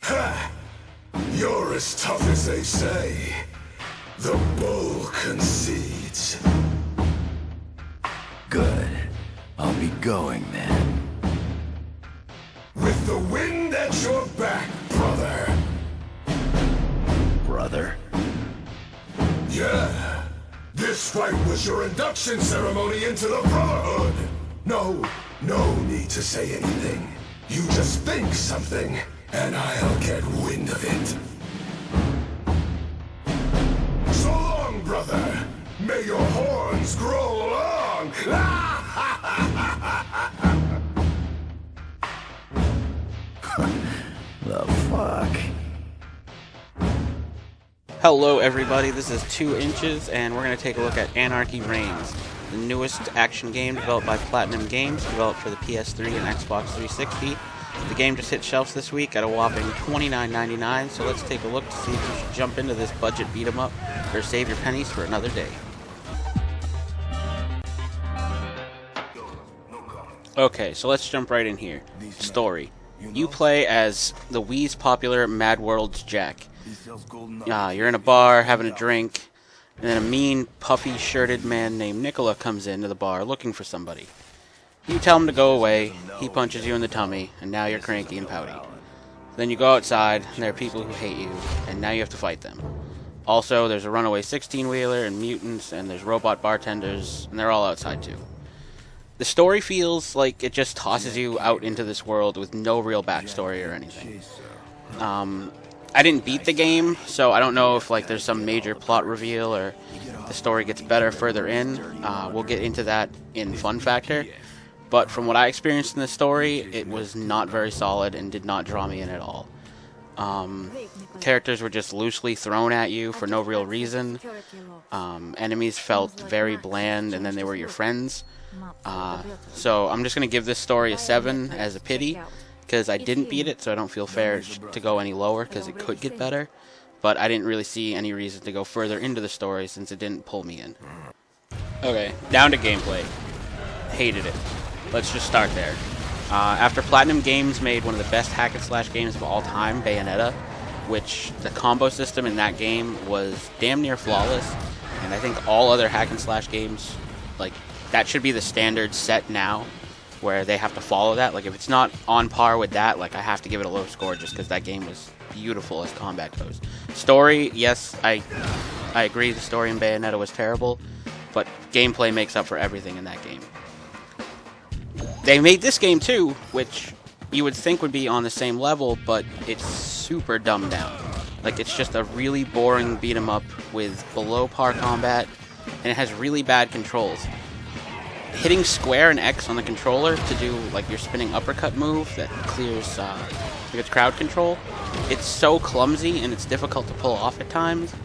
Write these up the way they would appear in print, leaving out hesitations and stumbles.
Ha! You're as tough as they say. The bull concedes. Good. I'll be going then. With the wind at your back, brother. Brother? Yeah. This fight was your induction ceremony into the Brotherhood. No need to say anything. You just think something, and I'll get wind of it. So long, brother. May your horns grow long. The fuck? Hello everybody, this is 2 Inches, and we're going to take a look at Anarchy Reigns, the newest action game developed by Platinum Games, developed for the PS3 and Xbox 360. The game just hit shelves this week at a whopping $29.99, so let's take a look to see if you should jump into this budget beat-em-up or save your pennies for another day. Okay, so let's jump right in here. Story. You play as the Wii's popular Mad World's Jack. You're in a bar, having a drink, and then a mean, puffy-shirted man named Nicola comes into the bar looking for somebody. You tell him to go away, he punches you in the tummy, and now you're cranky and pouty. Then you go outside, and there are people who hate you, and now you have to fight them. Also, there's a runaway 16-wheeler, and mutants, and there's robot bartenders, and they're all outside too. The story feels like it just tosses you out into this world with no real backstory or anything. I didn't beat the game, so I don't know if there's some major plot reveal or the story gets better further in. We'll get into that in Fun Factor. But from what I experienced in the story, it was not very solid and did not draw me in at all. Characters were just loosely thrown at you for no real reason. Enemies felt very bland, and then they were your friends. So I'm just going to give this story a 7 as a pity, because I didn't beat it, so I don't feel fair to go any lower, because it could get better. But I didn't really see any reason to go further into the story, since it didn't pull me in. Okay, down to gameplay. Hated it. Let's just start there. After Platinum Games made one of the best hack-and-slash games of all time, Bayonetta, which the combo system in that game was damn near flawless, and I think all other hack-and-slash games, that should be the standard set now, where they have to follow that. If it's not on par with that, I have to give it a low score just because that game was beautiful as combat goes. Story, yes, I agree the story in Bayonetta was terrible, but gameplay makes up for everything in that game. They made this game too, which you would think would be on the same level, but it's super dumbed down. It's just a really boring beat-em-up with below par combat, and it has really bad controls. Hitting square and X on the controller to do your spinning uppercut move that clears it's crowd control, it's so clumsy and it's difficult to pull off at times.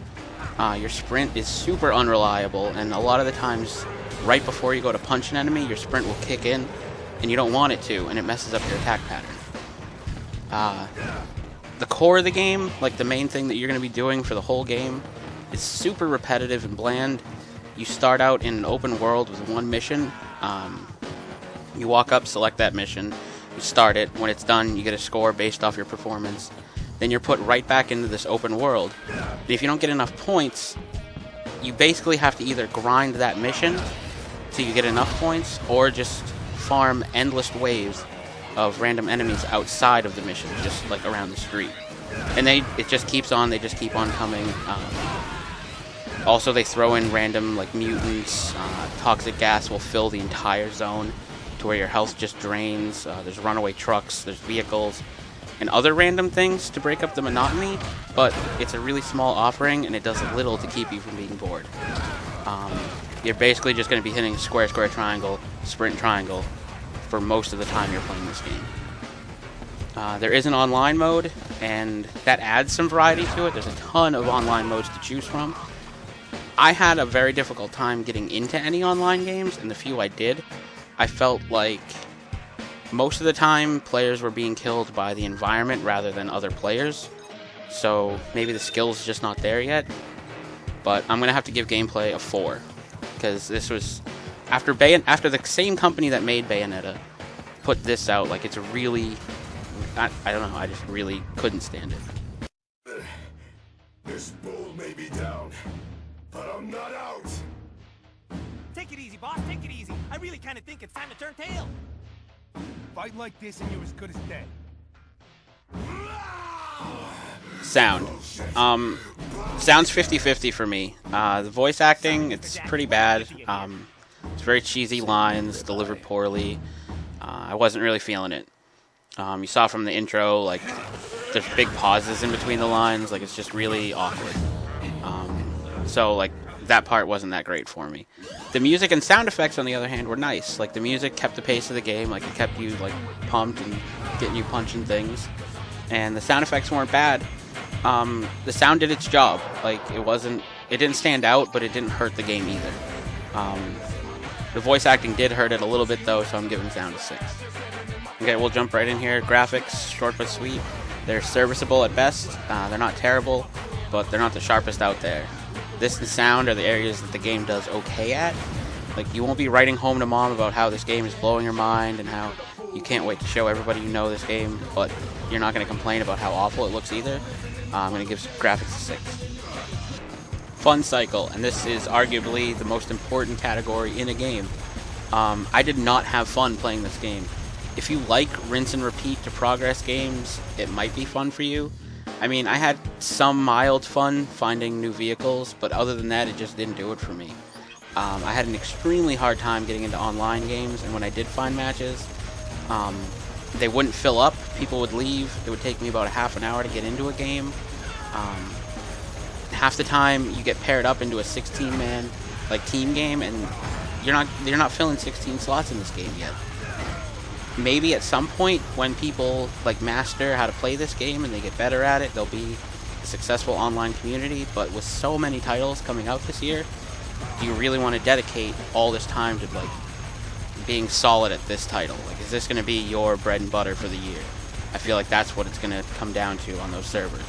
Your sprint is super unreliable, and a lot of the times right before you go to punch an enemy, your sprint will kick in and you don't want it to, and it messes up your attack pattern. The core of the game, the main thing that you're going to be doing for the whole game, is super repetitive and bland. You start out in an open world with one mission. You walk up, select that mission, you start it. When it's done, you get a score based off your performance. Then you're put right back into this open world. And if you don't get enough points, you basically have to either grind that mission so you get enough points, or just farm endless waves of random enemies outside of the mission, just around the street. And it just keeps on, they just keep on coming. Also, they throw in random, mutants. Toxic gas will fill the entire zone to where your health just drains. There's runaway trucks, there's vehicles, and other random things to break up the monotony, but it's a really small offering, and it does little to keep you from being bored. You're basically just going to be hitting square, square, triangle, sprint, triangle for most of the time you're playing this game. There is an online mode, and that adds some variety to it. There's a ton of online modes to choose from. I had a very difficult time getting into any online games, and the few I did, I felt like most of the time players were being killed by the environment rather than other players. So maybe the skill's just not there yet. But I'm going to have to give gameplay a 4. Because this was... After the same company that made Bayonetta put this out, it's really, I don't know. I just really couldn't stand it. This bull may be down, but I'm not out. Take it easy, boss. Take it easy. I really kind of think it's time to turn tail. Fight like this and you're as good as dead. Sound. Sounds 50-50 for me. The voice acting, it's pretty bad. It's very cheesy lines, delivered poorly. I wasn't really feeling it. You saw from the intro, like, there's big pauses in between the lines. Like, it's just really awkward. So, like, that part wasn't that great for me. The music and sound effects, on the other hand, were nice. Like, the music kept the pace of the game. Like, it kept you, like, pumped and getting you punching things. And the sound effects weren't bad. The sound did its job. Like, it didn't stand out, but it didn't hurt the game either. The voice acting did hurt it a little bit, though, so I'm giving sound a 6. Okay, we'll jump right in here. Graphics, short but sweet. They're serviceable at best. They're not terrible, but they're not the sharpest out there. This and sound are the areas that the game does okay at. Like, you won't be writing home to mom about how this game is blowing your mind and how you can't wait to show everybody you know this game, but you're not going to complain about how awful it looks either. I'm going to give graphics a 6. Fun cycle, and this is arguably the most important category in a game. I did not have fun playing this game. If you like rinse and repeat to progress games, it might be fun for you. I mean, I had some mild fun finding new vehicles, but other than that, it just didn't do it for me. I had an extremely hard time getting into online games, and when I did find matches, they wouldn't fill up. People would leave. It would take me about a half an hour to get into a game. Half the time, you get paired up into a 16-man like team game, and you're not filling 16 slots in this game yet. Maybe at some point, when people like master how to play this game and they get better at it, there'll be a successful online community. But with so many titles coming out this year, do you really want to dedicate all this time to like being solid at this title? Like, is this going to be your bread and butter for the year? I feel like that's what it's going to come down to on those servers.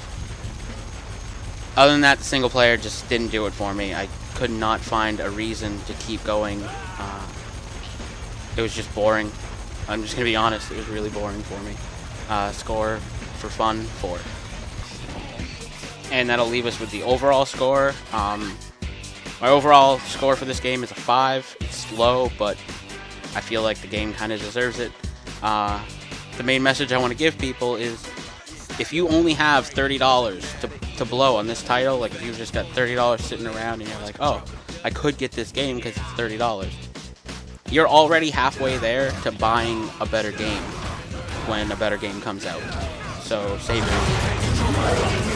Other than that, the single player just didn't do it for me. I could not find a reason to keep going. It was just boring. I'm just going to be honest, it was really boring for me. Score for fun, 4. And that'll leave us with the overall score. My overall score for this game is a 5. It's low, but I feel like the game kind of deserves it. The main message I want to give people is, if you only have $30 to blow on this title, like if you've just got $30 sitting around and you're like, oh, I could get this game because it's $30, you're already halfway there to buying a better game when a better game comes out. So save it.